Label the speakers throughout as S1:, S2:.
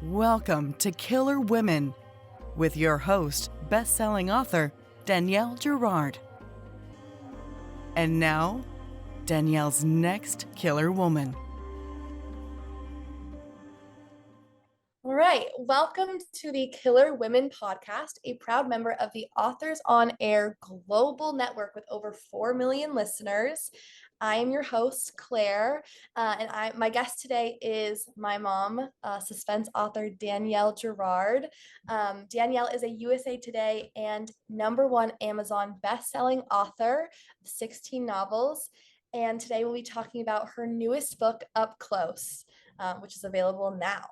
S1: Welcome to Killer Women with your host, bestselling author Danielle Girard. And now, Danielle's next killer woman.
S2: All right, welcome to the Killer Women podcast, a proud member of the Authors on Air global network with over 4 million listeners. I am your host, Claire, and my guest today is my mom, suspense author Danielle Girard. Danielle is a USA Today and #1 Amazon bestselling author of 16 novels. And today we'll be talking about her newest book, Up Close, which is available now.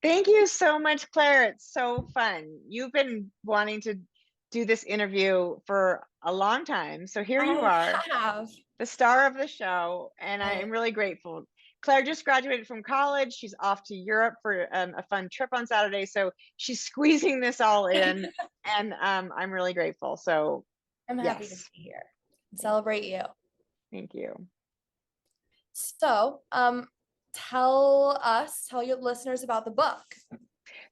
S3: Thank you so much, Claire. It's so fun. You've been wanting to do this interview for a long time. So here you are, the star of the show, and I am really grateful. Claire just graduated from college. She's off to Europe for a fun trip on Saturday. So she's squeezing this all in, and I'm really grateful. So
S2: I'm happy to be here and celebrate you.
S3: Thank you.
S2: So, tell your listeners about the book.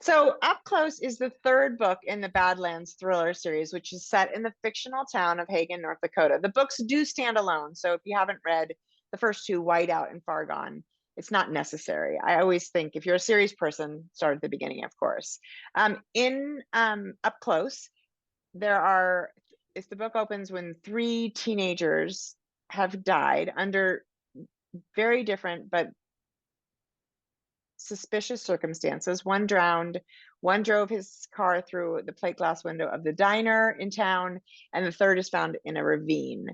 S3: So Up Close is the third book in the Badlands thriller series, which is set in the fictional town of Hagen, North Dakota. The books do stand alone. So if you haven't read the first two, Whiteout and Far Gone, it's not necessary. I always think if you're a series person, start at the beginning, of course. In Up Close, the book opens when 3 teenagers have died under very different but suspicious circumstances. One drowned, one drove his car through the plate glass window of the diner in town, and the third is found in a ravine.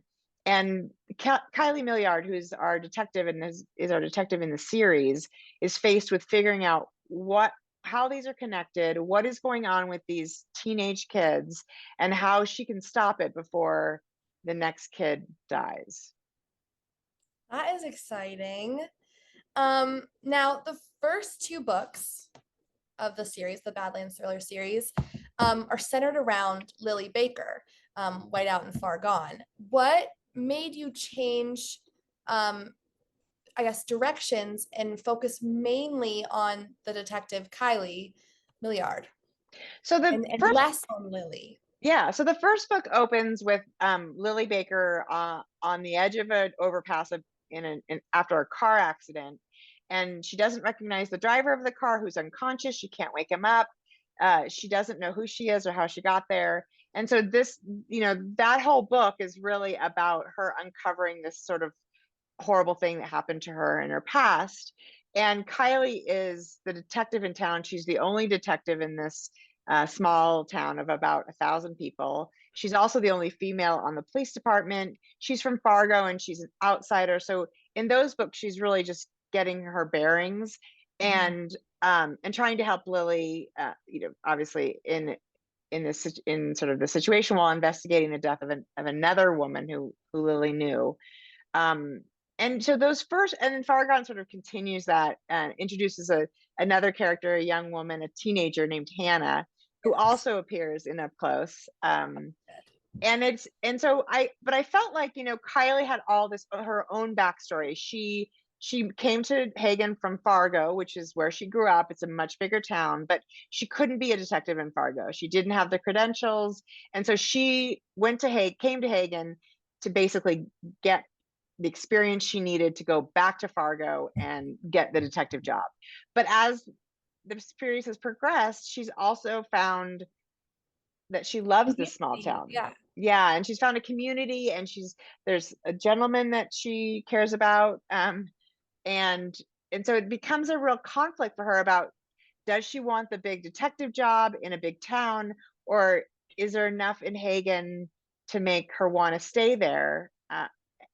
S3: And Kylie Milliard, who's our detective and is our detective in the series, is faced with figuring out how these are connected, what is going on with these teenage kids, and how she can stop it before the next kid dies.
S2: That is exciting. Now, the first 2 books of the series, the Badlands thriller series, are centered around Lily Baker, Whiteout and Far Gone. What made you change, directions and focus mainly on the detective Kylie Milliard?
S3: So
S2: and less on Lily.
S3: Yeah, so the first book opens with Lily Baker on the edge of an overpass after a car accident, and she doesn't recognize the driver of the car, who's unconscious. She can't wake him up. She doesn't know who she is or how she got there. And so that whole book is really about her uncovering this sort of horrible thing that happened to her in her past. And Kylie is the detective in town. She's the only detective in this small town of about 1,000 people. She's also the only female on the police department. She's from Fargo and she's an outsider. So in those books, she's really just getting her bearings and trying to help Lily, obviously in sort of the situation while investigating the death of another woman who Lily knew. And so and then Far Gone sort of continues that and introduces another character, a young woman, a teenager named Hannah, who also appears in Up Close. But I felt like, Kylie had all this, her own backstory. She came to Hagen from Fargo, which is where she grew up. It's a much bigger town, but she couldn't be a detective in Fargo. She didn't have the credentials. And so she came to Hagen to basically get the experience she needed to go back to Fargo and get the detective job. But as the series has progressed, she's also found that she loves this small town. Yeah, and she's found a community, and there's a gentleman that she cares about, and so it becomes a real conflict for her about, does she want the big detective job in a big town, or is there enough in Hagen to make her want to stay there?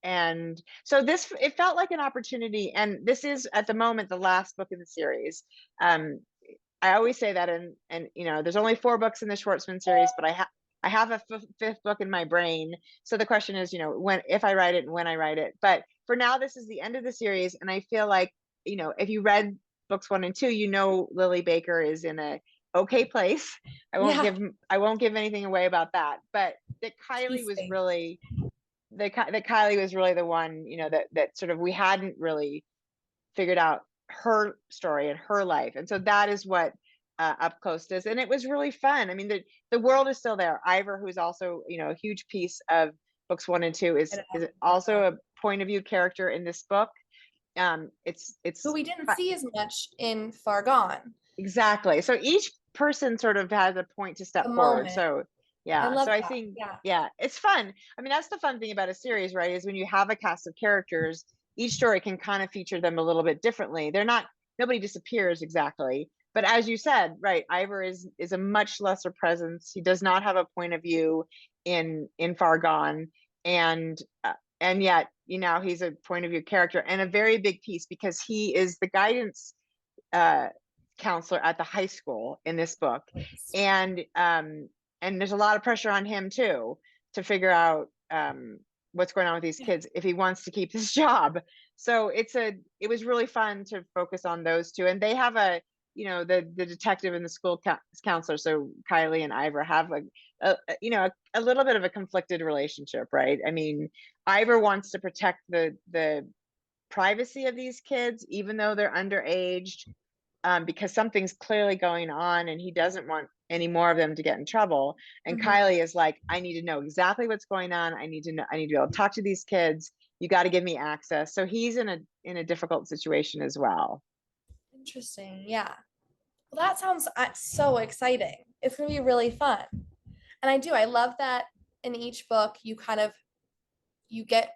S3: And so it felt like an opportunity, and this is at the moment the last book in the series. I always say that, and there's only 4 books in the Schwartzman series, but I have a 5th book in my brain. So the question is, if I write it and when I write it. But for now, this is the end of the series, and I feel like, if you read books 1 and 2, Lily Baker is in a okay place. I won't give anything away about that, but that Kylie was really the one, that sort of we hadn't really figured out her story and her life. And so that is what Up Close does. And it was really fun. I mean, the world is still there. Ivor, who's also, a huge piece of books 1 and 2, is also a point of view character in this book. It's
S2: who we didn't see as much in Far Gone.
S3: Exactly. So each person sort of has a point to step forward.
S2: Moment.
S3: So yeah.
S2: I
S3: So I think, yeah, it's fun. I mean, that's the fun thing about a series, right? Is when you have a cast of characters, each story can kind of feature them a little bit differently. Nobody disappears exactly. But as you said, right, Ivor is a much lesser presence. He does not have a point of view in Far Gone, and yet, he's a point of view character and a very big piece, because he is the guidance counselor at the high school in this book, and there's a lot of pressure on him too to figure out what's going on with these kids if he wants to keep his job. So it was really fun to focus on those two, and they have the detective and the school counselor. So Kylie and Ivor have a little bit of a conflicted relationship, right? I mean, Ivor wants to protect the privacy of these kids, even though they're underaged, because something's clearly going on and he doesn't want any more of them to get in trouble. And Kylie is like, I need to know exactly what's going on. I need to be able to talk to these kids. You got to give me access. So he's in a difficult situation as well.
S2: Interesting. Yeah. Well, that sounds so exciting. It's going to be really fun. And I love that in each book you get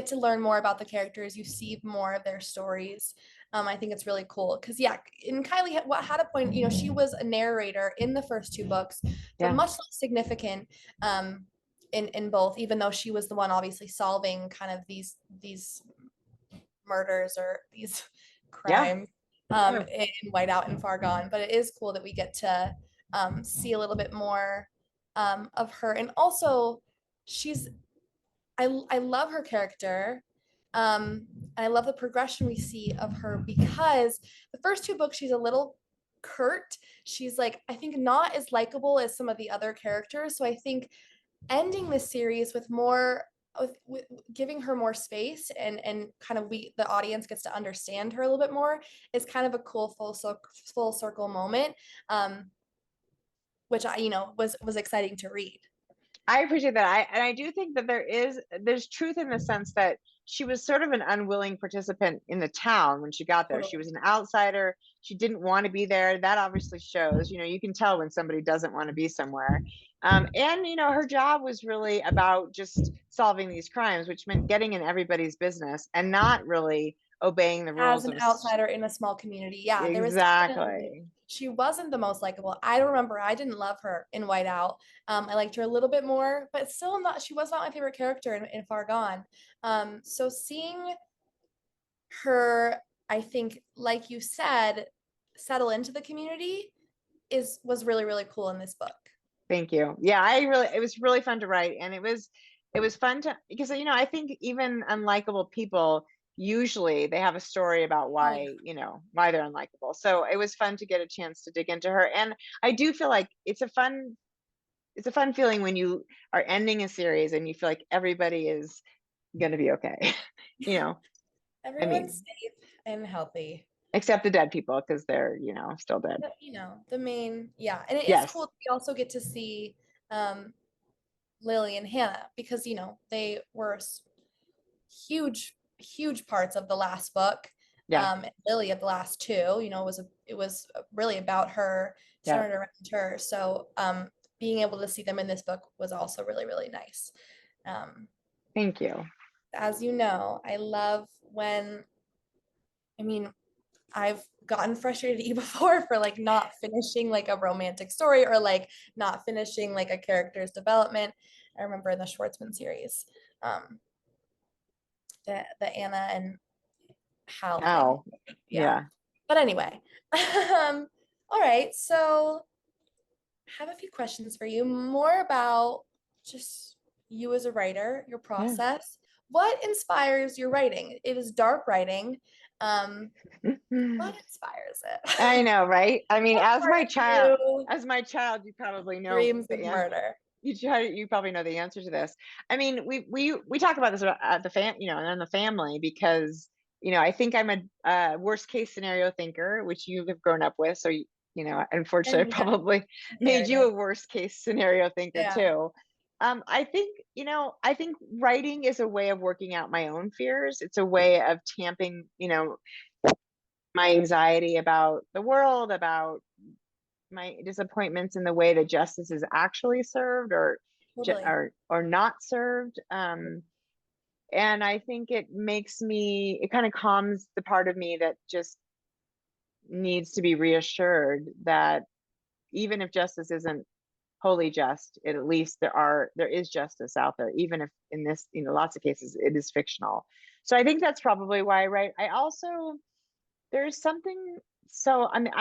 S2: to learn more about the characters. You see more of their stories. I think it's really cool because and Kylie had a point. She was a narrator in the first 2 books, but much less significant in both. Even though she was the one obviously solving kind of these murders or these crimes in Whiteout and Far Gone. But it is cool that we get to see a little bit more of her, and also I love her character. I love the progression we see of her, because the first 2 books she's a little curt. She's like, I think, not as likable as some of the other characters. So I think ending this series with more with giving her more space and kind of the audience gets to understand her a little bit more is kind of a cool full circle moment, which I was exciting to read.
S3: I appreciate that. I do think that there's truth in the sense that she was sort of an unwilling participant in the town when she got there. She was an outsider. She didn't want to be there. That obviously shows. You can tell when somebody doesn't want to be somewhere. And her job was really about just solving these crimes, which meant getting in everybody's business and not really obeying the rules.
S2: As an outsider in a small community,
S3: exactly.
S2: She wasn't the most likable. I remember I didn't love her in Whiteout. I liked her a little bit more, but still not. She was not my favorite character in Far Gone. So seeing her, I think, like you said, settle into the community was really, really cool in this book.
S3: Thank you. Yeah, it was really fun to write, and it was fun to, because I think even unlikable people, usually they have a story about why they're unlikable. So it was fun to get a chance to dig into her, and I do feel like it's a fun feeling when you are ending a series and you feel like everybody is going to be okay.
S2: Everyone's safe and healthy,
S3: except the dead people, because they're still dead.
S2: But, the main, and it is cool that we also get to see Lily and Hannah, because they were huge parts of the last book. And Lily of the last 2, it was really about her, centered around her. So being able to see them in this book was also really, really nice.
S3: Thank you.
S2: As you know, I love when, I've gotten frustrated at you before for like not finishing like a romantic story, or like not finishing like a character's development. I remember in the Schwartzman series, the Anna and Hal thing.
S3: Yeah.
S2: But anyway, all right. So I have a few questions for you, more about just you as a writer, your process. What inspires your writing? It is dark writing. What inspires it?
S3: I know, right? I mean, as my child, you probably know
S2: dreams of murder.
S3: You probably know the answer to this. I mean, we talk about this at the in the family, because I think I'm a worst case scenario thinker, which you have grown up with. So, unfortunately, I
S2: And yeah,
S3: probably made you a worst case scenario thinker
S2: yeah,
S3: too. I think, I think writing is a way of working out my own fears. It's a way of tamping, my anxiety about the world, about my disappointments in the way that justice is actually served
S2: totally.
S3: or not served. And I think it kind of calms the part of me that just needs to be reassured that even if justice isn't wholly just, at least there is justice out there, even if in this, lots of cases it is fictional. So I think that's probably why I write. I also, there's something, so I mean,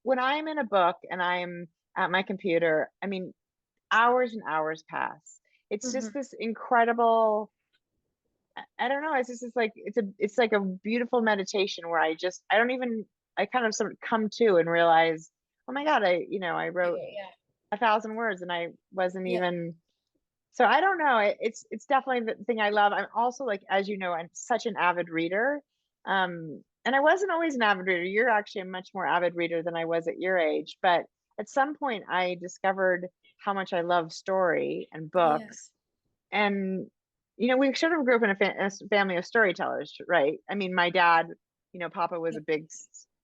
S3: when I'm in a book and I'm at my computer, I mean, hours and hours pass. It's
S2: Hmm.
S3: just this incredible, I don't know. It's just it's like a beautiful meditation where I don't even, I kind of sort of come to and realize, oh my God, I wrote
S2: Yeah,
S3: 1,000 words and I wasn't
S2: yeah,
S3: even, so I don't know. It's definitely the thing I love. I'm also, like, as you know, I'm such an avid reader. And I wasn't always an avid reader. You're actually a much more avid reader than I was at your age. But at some point I discovered how much I love story and
S2: yeah,
S3: books. And we sort of grew up in a family of storytellers, right? I mean, my dad, Papa was
S2: yeah.
S3: a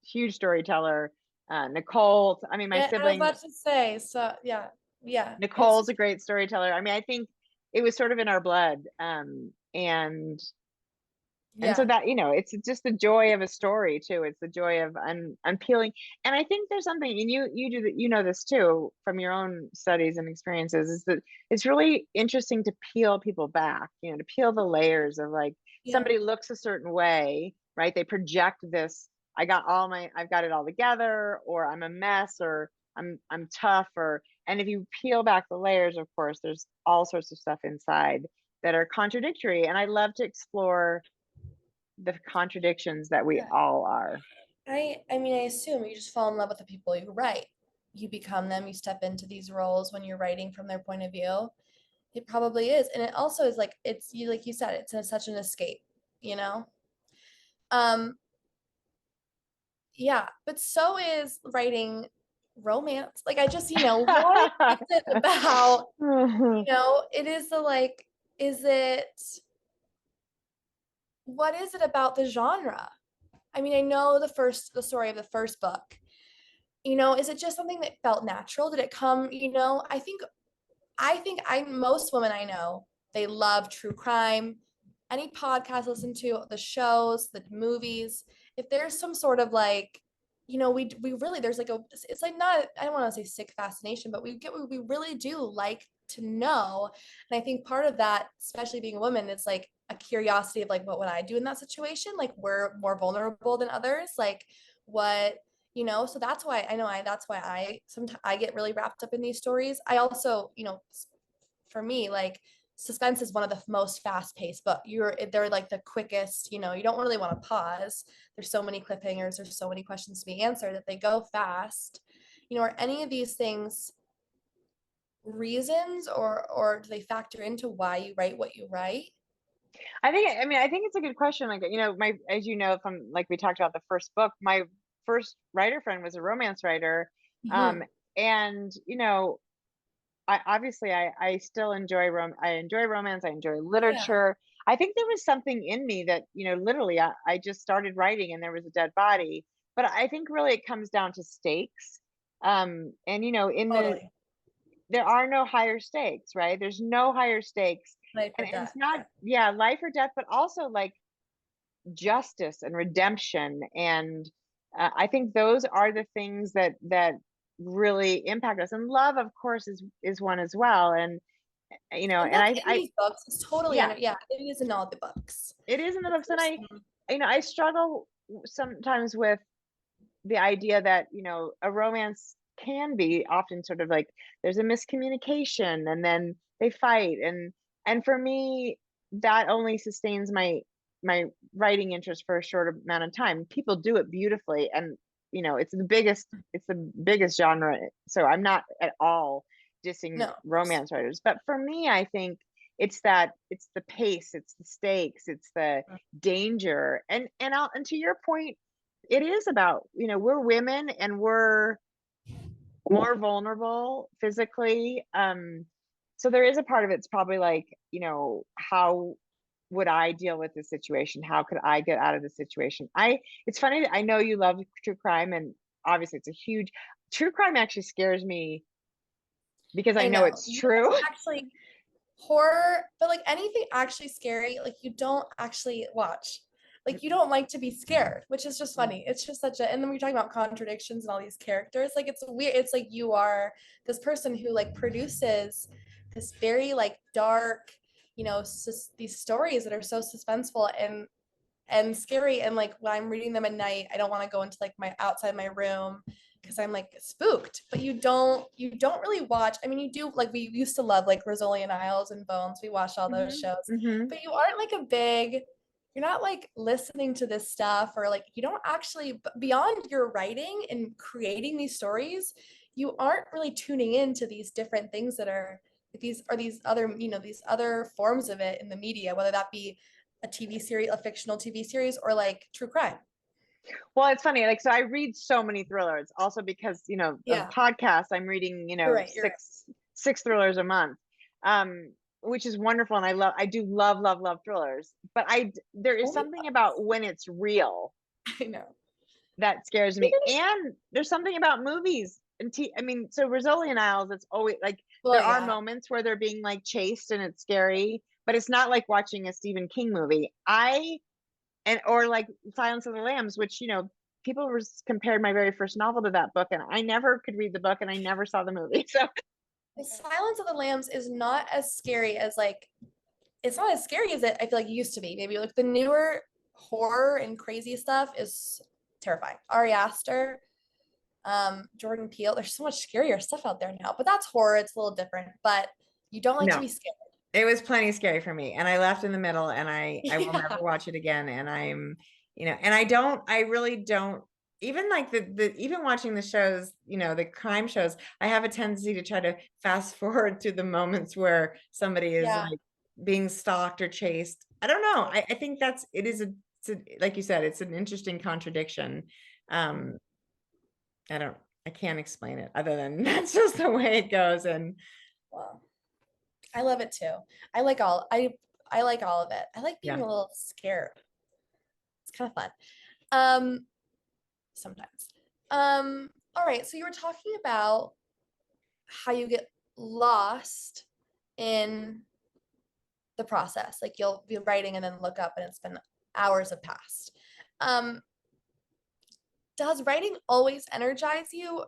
S3: huge storyteller. Nicole, I mean, my
S2: Yeah, I was
S3: siblings,
S2: about to say, so yeah, yeah, it's
S3: Nicole's a great storyteller. I mean, I think it was sort of in our blood. And so
S2: yeah,
S3: that, it's just the joy of a story too. It's the joy of unpeeling. And I think there's something, and you do that, this too from your own studies and experiences, is that it's really interesting to peel people back, to peel the layers of, like,
S2: yeah,
S3: somebody looks a certain way, right? They project this, I've got it all together, or I'm a mess, or I'm tough, and if you peel back the layers, of course, there's all sorts of stuff inside that are contradictory. And I love to explore the contradictions that we
S2: yeah.
S3: all are.
S2: I mean, I assume you just fall in love with the people you write. You become them, you step into these roles when you're writing from their point of view. It probably is. And it also is like it's you like you said, such an escape, you know? Um, yeah, but so is writing romance. Like I just, what is it about, it is the like, is it what is it about the genre? I mean, I know the story of the first book. Is it just something that felt natural? Did it come, most women I know, they love true crime. Any podcast I listen to, the shows, the movies, if there's some sort of like, we really there's like it's like not I don't want to say sick fascination, but we really do like to know. And I think part of that, especially being a woman, it's like a curiosity of like what would I do in that situation? Like we're more vulnerable than others. Like what so that's why I sometimes I get really wrapped up in these stories. I also, for me, like Suspense is one of the most fast-paced, but they're like the quickest, you don't really want to pause. There's so many cliffhangers, there's so many questions to be answered that they go fast. Are any of these things reasons or do they factor into why you write what you write?
S3: I think it's a good question. Like, as you know, from, like, we talked about the first book, my first writer friend was a romance writer.
S2: Mm-hmm.
S3: Um, and, I still enjoy I enjoy romance. I enjoy
S2: Yeah,
S3: literature. I think there was something in me that, literally I just started writing and there was a dead body. But I think really it comes down to stakes. And,
S2: totally.
S3: there are no higher stakes, right? There's no higher stakes.
S2: Life or
S3: And
S2: death.
S3: it's not, yeah, life or death, but also, like, justice and redemption. And I think those are the things that really impact us. And love, of course, is one as well. And,
S2: And
S3: and
S2: that's
S3: I,
S2: in these books. It's totally
S3: yeah,
S2: yeah, it is in all the books.
S3: it is in the
S2: But
S3: books. And
S2: there's some,
S3: I struggle sometimes with the idea that, a romance can be often sort of like there's a miscommunication and then they fight. And for me, that only sustains my writing interest for a short amount of time. People do it beautifully, and it's the biggest genre. So I'm not at all dissing
S2: no.
S3: romance writers, but for me, I think it's the pace, it's the stakes, it's the danger. And to your point, it is about, we're women and we're more vulnerable physically. So there is a part of it's probably like, how would I deal with this situation? How could I get out of the situation? It's funny that I know you love true crime, and obviously it's a huge true crime actually scares me because I know it's true.
S2: Actually, horror, but like anything actually scary, like you don't actually watch. Like you don't like to be scared, which is just funny. It's just such a, and then we're talking about contradictions and all these characters. Like it's weird. It's like you are this person who like produces this very like dark, these stories that are so suspenseful and scary. And like when I'm reading them at night, I don't want to go into like my outside my room because I'm like spooked. But you don't really watch. I mean, you do, like we used to love like Rizzoli and Isles and Bones. We watched all those shows, but you aren't like you're not like listening to this stuff, or like you don't actually, beyond your writing and creating these stories, you aren't really tuning into these different things that are these other, these other forms of it in the media, whether that be a TV series, a fictional TV series, or like true crime.
S3: Well, it's funny, like, so I read so many thrillers also because, of podcasts. I'm reading,
S2: You're right.
S3: six thrillers a month, which is wonderful. And I do love thrillers, but there is something about when it's real
S2: I know.
S3: that scares me. And there's something about movies and I mean, so Rizzoli and Isles, it's always like, there are moments where they're being like chased and it's scary, but it's not like watching a Stephen King movie. Or like Silence of the Lambs, which, people compared my very first novel to that book, and I never could read the book and I never saw the movie. So
S2: Silence of the Lambs is not as scary as like, it's not as scary as it I feel like it used to be. Maybe like the newer horror and crazy stuff is terrifying. Ari Aster, Jordan Peele, there's so much scarier stuff out there now, but that's horror. It's a little different, but you don't like to be scared.
S4: It was plenty scary for me, and I left in the middle, and I will never watch it again. And I'm, and I really don't, even like even watching the shows, the crime shows, I have a tendency to try to fast forward to the moments where somebody is like being stalked or chased. I don't know. I think like you said, it's an interesting contradiction. I can't explain it other than that's just the way it goes. And
S2: wow. I love it too. I like all of it. I like being a little scared. It's kind of fun. Sometimes. All right. So you were talking about how you get lost in the process. Like you'll be writing and then look up and it's been hours have passed. Does writing always energize you,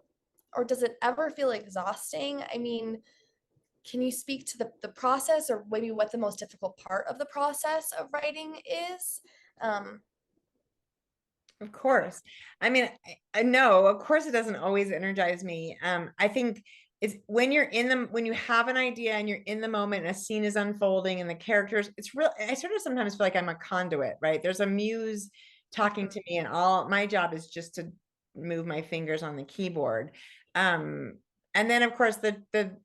S2: or does it ever feel exhausting? I mean, can you speak to the process, or maybe what the most difficult part of the process of writing is?
S4: Of course. I mean, I know, of course it doesn't always energize me. I think it's when you have an idea and you're in the moment and a scene is unfolding and the characters, I sort of sometimes feel like I'm a conduit, right? There's a muse talking to me, and all my job is just to move my fingers on the keyboard. And then of course the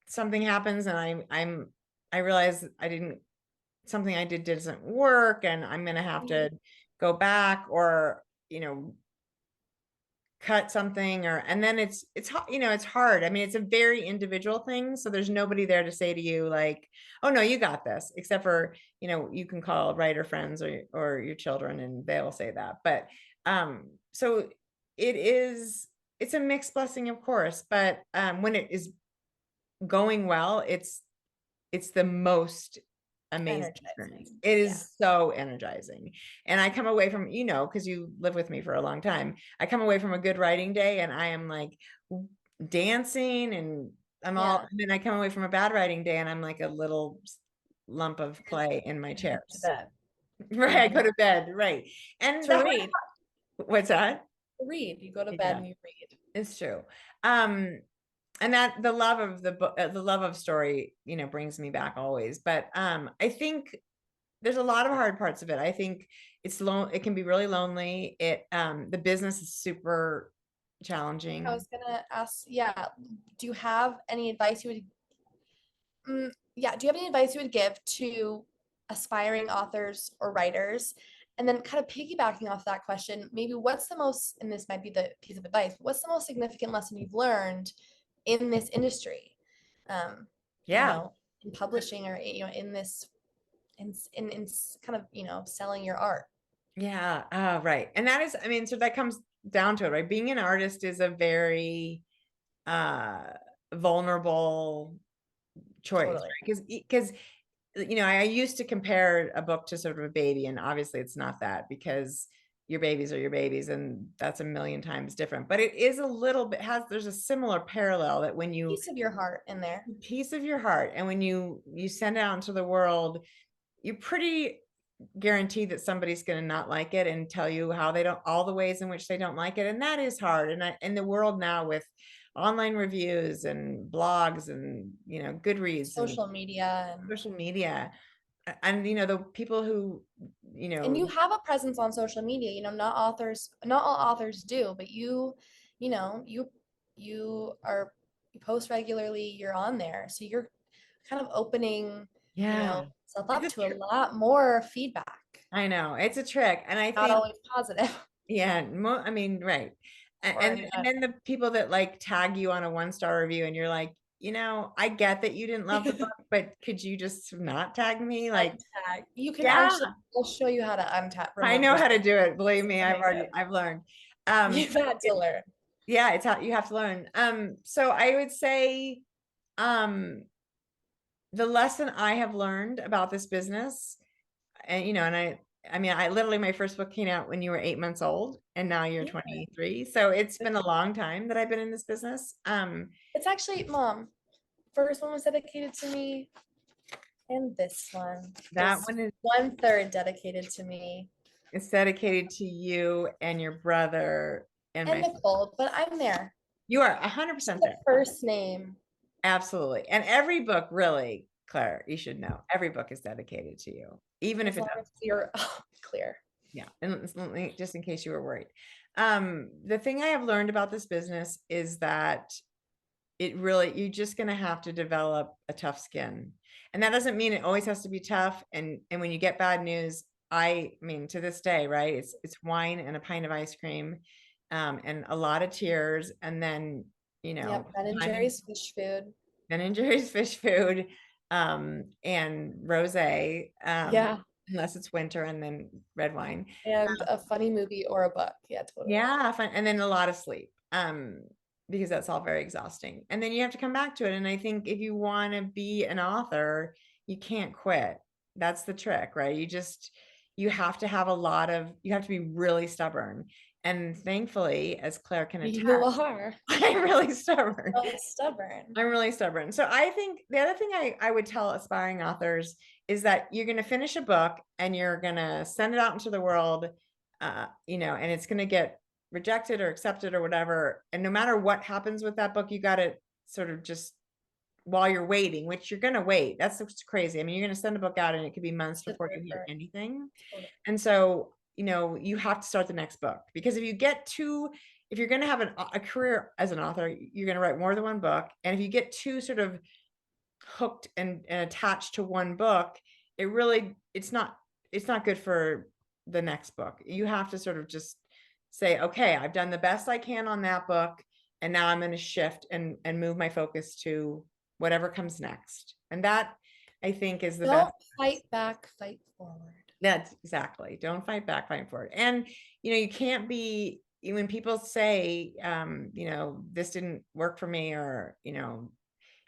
S4: something happens and I realize something I did doesn't work, and I'm going to have to go back or, cut something, and then it's hard. I mean, it's a very individual thing. So there's nobody there to say to you like, oh no, you got this, except for, you can call writer friends or your children and they'll say that. But, so it's a mixed blessing, of course, but, when it is going well, it's the most amazing experience. It is so energizing. And I come away from, because you live with me for a long time, I come away from a good writing day and I am like dancing and and then I come away from a bad writing day and I'm like a little lump of clay in my chair. Right. I go to bed. Right. And
S2: to read.
S4: What's that?
S2: Read. You go to bed and you read.
S4: It's true. And that the love of the book, the love of story, brings me back always. But I think there's a lot of hard parts of it. I think it can be really lonely. The business is super challenging.
S2: I was gonna ask, do you have any advice you would? yeah, do you have any advice you would give to aspiring authors or writers? And then kind of piggybacking off that question, maybe what's the most, and this might be the piece of advice, what's the most significant lesson you've learned in this industry? You
S4: Yeah.
S2: know, in publishing or, you know, in this, in kind of, you know, selling your art.
S4: Yeah. Right. And that is, I mean, so that comes down to it, right? Being an artist is a very vulnerable choice,
S2: Totally.
S4: right? Because you know, I used to compare a book to sort of a baby, and obviously it's not that, because your babies are your babies, and that's a million times different. But it is a little bit there's a similar parallel that when you
S2: Piece of your heart in there.
S4: piece of your heart, and when you send it out into the world, you're pretty guaranteed that somebody's going to not like it and tell you how they don't, all the ways in which they don't like it. And that is hard. And in the world now with online reviews and blogs and, you know, Goodreads
S2: Social media.
S4: and social media, and, you know, the people who, you
S2: And
S4: know,
S2: you have a presence on social media, you know, not all authors do, but you know, you are, you post regularly, you're on there. So you're kind of opening, you know,
S4: yeah,
S2: yourself up to a lot more feedback.
S4: I know it's a trick. And I
S2: Not
S4: think,
S2: always positive
S4: yeah, I mean, right.
S2: or
S4: And then the people that like tag you on a 1-star review, and you're like, you know, I get that you didn't love the book, but could you just not tag me? Like,
S2: untag. You can
S4: yeah,
S2: actually, I'll show you how to untag,
S4: I
S2: remove
S4: know how to
S2: people.
S4: do it. Believe me,
S2: Amazing.
S4: I've learned.
S2: You've had to learn.
S4: Yeah, it's how you have to learn. So I would say, the lesson I have learned about this business, and, you know, and I mean, I literally, my first book came out when you were 8 months old, and now you're
S2: Yeah.
S4: 23. So it's been a long time that I've been in this business.
S2: It's actually, Mom, first one was dedicated to me, and this one
S4: That
S2: is
S4: one is,
S2: 1/3 dedicated to me
S4: it's dedicated to you and your brother and
S2: and
S4: my,
S2: Nicole, but I'm there.
S4: you are 100%
S2: The
S4: there.
S2: first name.
S4: Absolutely. And every book, really, Claire, you should know, every book is dedicated to you, even if
S2: As
S4: it
S2: long
S4: doesn't.
S2: as you're clear.
S4: Yeah. And just in case you were worried. The thing I have learned about this business is that it really, you're just going to have to develop a tough skin. And that doesn't mean it always has to be tough. And when you get bad news, I mean, to this day, right, it's wine and a pint of ice cream, and a lot of tears. And then, you know,
S2: Yep, Ben and Jerry's fish food.
S4: Ben and Jerry's fish food, and rosé,
S2: Yeah,
S4: unless it's winter, and then red wine.
S2: and a funny movie or a book. Yeah, totally.
S4: Yeah, fun. And then a lot of sleep, because that's all very exhausting. And then you have to come back to it. And I think if you want to be an author, you can't quit. That's the trick, right? You have to have you have to be really stubborn. And thankfully, as Claire can attest,
S2: You are
S4: I'm really stubborn.
S2: so stubborn.
S4: I'm really stubborn. So I think the other thing I would tell aspiring authors is that you're going to finish a book and you're going to send it out into the world, you know, and it's going to get rejected or accepted or whatever. And no matter what happens with that book, you got to sort of just, while you're waiting, which you're going to wait. That's what's crazy. I mean, you're going to send a book out and it could be months before you hear anything.
S2: Totally.
S4: And so, you know, you have to start the next book, because if you're going to have a career as an author, you're going to write more than one book. And if you get too sort of hooked and attached to one book, it's not good for the next book. You have to sort of just say, okay, I've done the best I can on that book, and now I'm going to shift and move my focus to whatever comes next. And that, I think, is the best.
S2: Don't fight back, fight forward.
S4: That's exactly. Don't fight back, fight forward. And, you know, you can't be, when people say, you know, this didn't work for me, or, you know,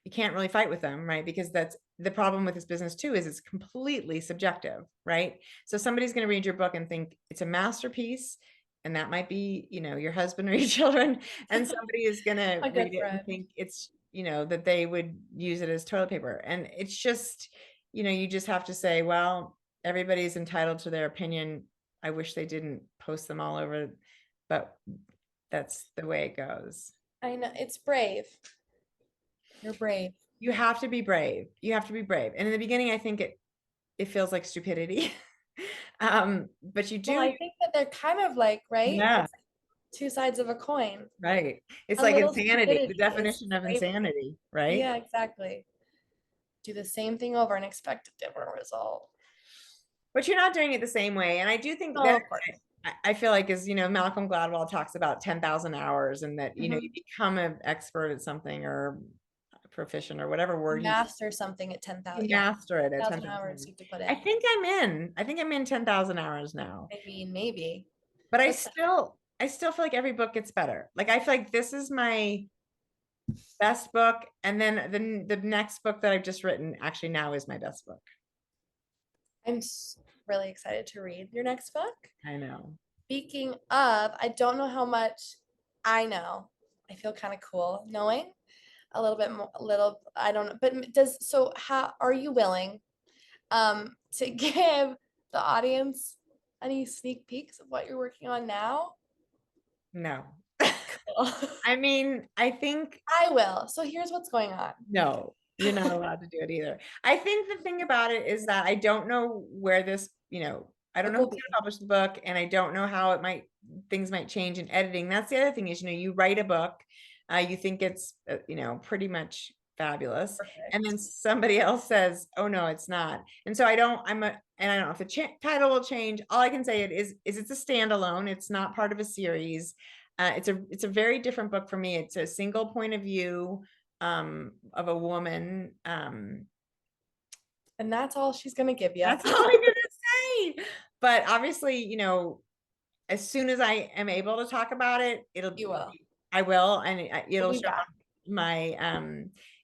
S4: you can't really fight with them, right? Because that's the problem with this business too, is it's completely subjective, right? So somebody's going to read your book and think it's a masterpiece, and that might be, you know, your husband or your children, and somebody is going to read it and think it's, you know, that they would use it as toilet paper. And it's just, you know, you just have to say, well, everybody's entitled to their opinion. I wish they didn't post them all over, but that's the way it goes.
S2: I know, it's brave. You're brave.
S4: You have to be brave. You have to be brave. And in the beginning, I think it feels like stupidity. But you do.
S2: Well, I think that they're kind of like, right?
S4: Yeah.
S2: It's like two sides of a coin.
S4: Right. It's
S2: A
S4: like
S2: little
S4: insanity, the
S2: stupidity is
S4: definition of
S2: bravery.
S4: insanity, right?
S2: Yeah, exactly. do the same thing over and expect a different result.
S4: But you're not doing it the same way. And I do think
S2: Oh,
S4: that
S2: of course.
S4: I feel like is, Malcolm Gladwell talks about 10,000 hours and that, you become an expert at something or proficient or whatever word
S2: Master something at 10,000.
S4: you master it at
S2: 10,000 hours you have to put in.
S4: I think I'm in 10,000 hours now.
S2: I mean, maybe.
S4: But I still feel like every book gets better. Like I feel like this is my best book. And then the next book that I've just written actually now is my best book.
S2: I'm really excited to read your next book.
S4: I know.
S2: Speaking of, I don't know how much I know. I feel kind of cool knowing a little bit more, I don't know, but how are you willing to give the audience any sneak peeks of what you're working on now?
S4: No.
S2: Cool.
S4: I mean, I think
S2: I will. So here's what's going on.
S4: No, you're not allowed to do it either. I think the thing about it is that I don't know where this, I don't know who's going to publish the book, and I don't know how things might change in editing. That's the other thing is, you write a book, you think it's, pretty much fabulous.
S2: Perfect.
S4: And then somebody else says, oh no, it's not. And so I don't know if the title will change. All I can say is it's a standalone. It's not part of a series. It's a very different book for me. It's a single point of view of a woman.
S2: And that's all she's going to give you.
S4: That's all I'm going to say. But obviously, as soon as I am able to talk about it, I will. And it'll show on my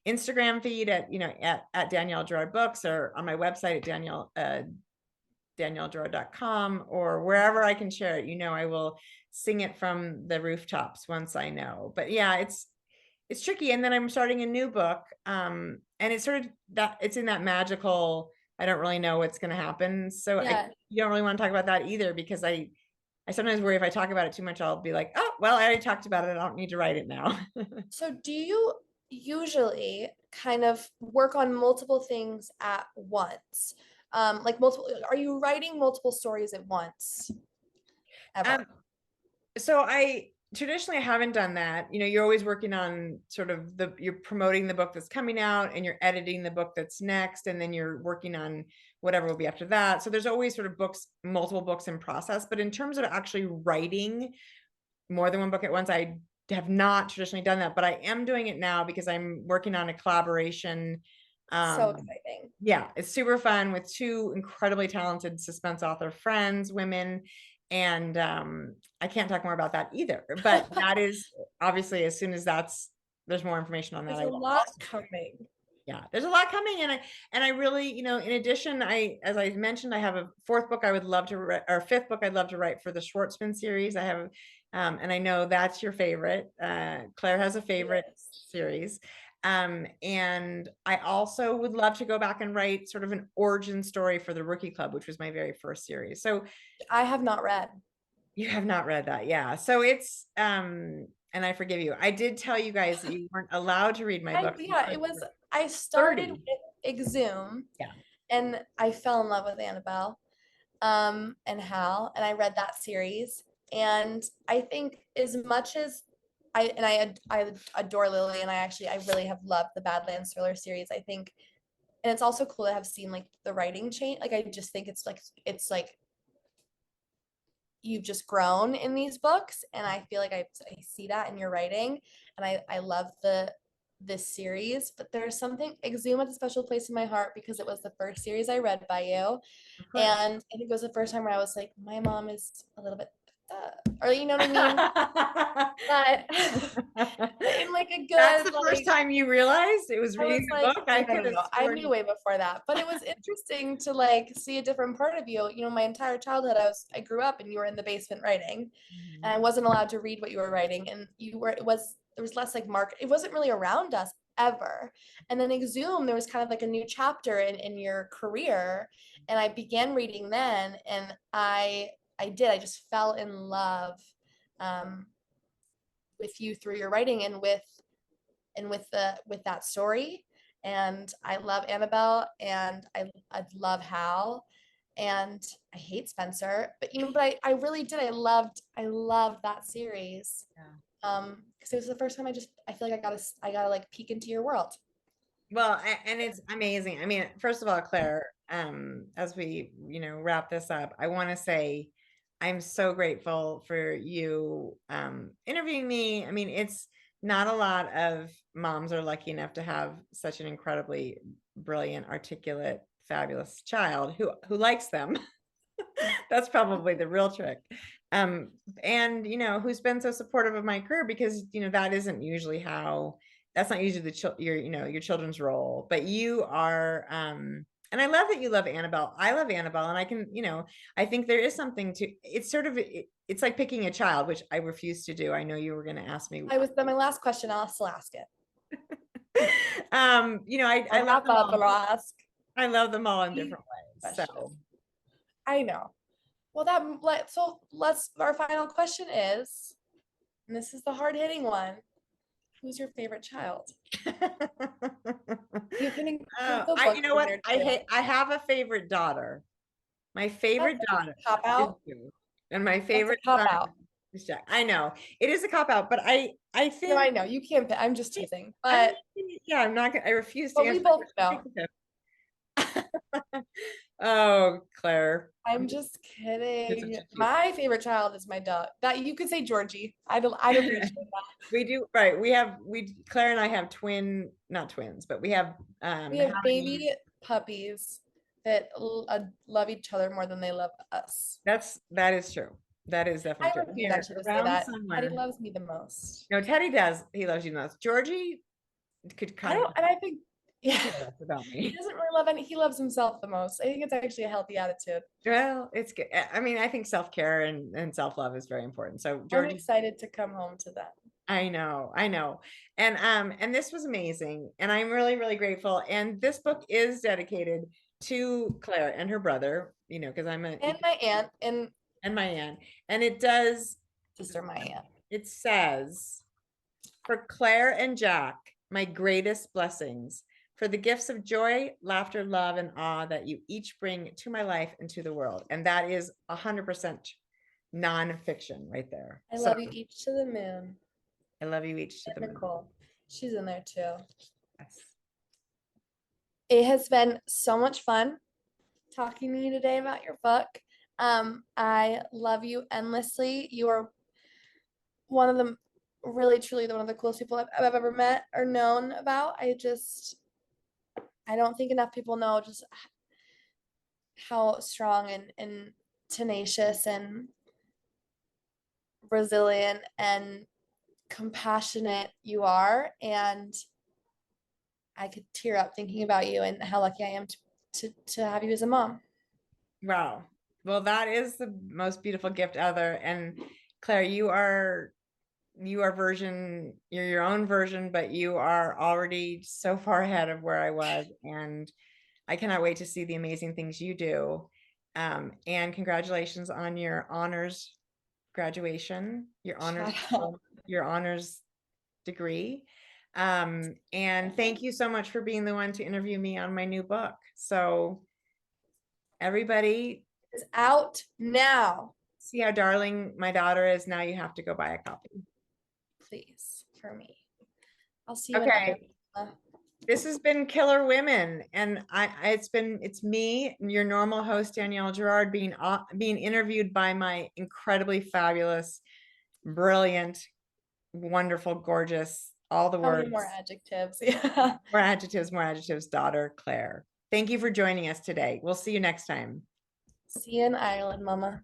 S4: Instagram feed at Danielle Girard Books, or on my website at DanielleGirard.com, or wherever I can share it. I will sing it from the rooftops once I know. But yeah, it's tricky. And then I'm starting a new book. And it's sort of it's in that magical, I don't really know what's going to happen. So you don't really want to talk about that either, because I sometimes worry if I talk about it too much, I'll be like, oh, well, I already talked about it. I don't need to write it now.
S2: So do you usually kind of work on multiple things at once? Are you writing multiple stories at once? Ever?
S4: So I traditionally haven't done that. You're always working on sort of you're promoting the book that's coming out, and you're editing the book that's next, and then you're working on whatever will be after that. So there's always sort of multiple books in process. But in terms of actually writing more than one book at once, I have not traditionally done that, but I am doing it now because I'm working on a collaboration.
S2: So exciting.
S4: Yeah, it's super fun with two incredibly talented suspense author friends, women. And I can't talk more about that either, but that is obviously, as soon as there's more information on that.
S2: There's a lot coming.
S4: Yeah, there's a lot coming. And I really, in addition, as I mentioned, I have a fourth book I would love to write, or fifth book I'd love to write for the Schwartzman series. I have, and I know that's your favorite. Claire has a favorite series. And I also would love to go back and write sort of an origin story for the Rookie Club, which was my very first series. So
S2: I have not read.
S4: You have not read that. Yeah. So it's, and I forgive you. I did tell you guys that you weren't allowed to read my book.
S2: Yeah, I started with Exhume.
S4: Yeah.
S2: And I fell in love with Annabelle, and Hal, and I read that series. And I think as much as I adore Lily, and I really have loved the Badlands Thriller series. I think, and it's also cool to have seen like the writing change. Like I just think it's like you've just grown in these books, and I feel like I see that in your writing, and I love this series. But there's something, Exhume has a special place in my heart because it was the first series I read by you, and I think it was the first time where I was like, my mom is a little bit or you know what I mean? But in like a good,
S4: that's the first time you realized it was reading the book.
S2: I knew way before that, but it was interesting to like see a different part of you. My entire childhood I grew up and you were in the basement writing, and I wasn't allowed to read what you were writing, and there was less like it wasn't really around us ever. And then Exhume, there was kind of like a new chapter in your career, and I began reading then, and I just fell in love with you through your writing and with that story. And I love Annabelle, and I love Hal, and I hate Spencer, but I really did. I loved that series.
S4: Yeah.
S2: Because it was the first time I feel like I gotta like peek into your world.
S4: Well, and it's amazing. I mean, first of all, Claire, as we, wrap this up, I want to say I'm so grateful for you interviewing me. I mean, it's not a lot of moms are lucky enough to have such an incredibly brilliant, articulate, fabulous child who likes them. That's probably the real trick. And who's been so supportive of my career, because that isn't usually how, that's not usually your children's role, but you are. And I love that you love Annabelle. I love Annabelle, and I can, I think there is something to it's sort of it's like picking a child, which I refuse to do. I know you were going to ask me.
S2: I was my last question. I'll still ask it.
S4: I love them all.
S2: Ask.
S4: I love them all in different ways.
S2: Special.
S4: So
S2: I know. Well, our final question is, and this is the hard hitting one. Who's your favorite child? You can
S4: you know what? I have a favorite daughter. My favorite daughter.
S2: Cop out.
S4: And my favorite
S2: cop out.
S4: I know it is a cop out, but I think.
S2: No, I know you can't. I'm just teasing, but
S4: I'm not gonna. I refuse to.
S2: But we both know.
S4: Oh, Claire.
S2: I'm just kidding. My favorite child is my dog. That you could say Georgie. I'd appreciate that.
S4: We do, right. Claire and I have not twins, but we have
S2: baby puppies that love each other more than they love us.
S4: That is true. That is definitely true.
S2: I refuse to say that. Teddy loves me the most.
S4: No, Teddy does. He loves you the most. Georgie could kind of.
S2: And I think. Yeah,
S4: about me.
S2: He doesn't really love he loves himself the most. I think it's actually a healthy attitude.
S4: Well, it's good. I mean, I think self-care and self-love is very important. So
S2: I'm excited to come home to them.
S4: I know. And this was amazing. And I'm really, really grateful. And this book is dedicated to Claire and her brother, because I'm my aunt and my aunt. And it does
S2: sister, my aunt.
S4: It says, for Claire and Jack, my greatest blessings, for the gifts of joy, laughter, love, and awe that you each bring to my life and to the world. And that is 100% nonfiction right there.
S2: I love you each to the moon.
S4: I love you each to the moon.
S2: Nicole. She's in there too.
S4: Yes.
S2: It has been so much fun talking to you today about your book. I love you endlessly. You are one of the really, truly one of the coolest people I've ever met or known about. I don't think enough people know just how strong and tenacious and resilient and compassionate you are. And I could tear up thinking about you and how lucky I am to have you as a mom.
S4: Wow. Well, that is the most beautiful gift ever. And Claire, you're your own version, but you are already so far ahead of where I was, and I cannot wait to see the amazing things you do. And congratulations on your honors graduation, your honors degree. And thank you so much for being the one to interview me on my new book. So everybody,
S2: it's out now.
S4: See how darling my daughter is. Now you have to go buy a copy.
S2: Please, for me. I'll see you.
S4: Okay. This has been Killer Women, and it's me, your normal host, Danielle Girard, being interviewed by my incredibly fabulous, brilliant, wonderful, gorgeous, all the words.
S2: More adjectives. Yeah.
S4: More adjectives, daughter, Claire. Thank you for joining us today. We'll see you next time.
S2: See you in Ireland, Mama.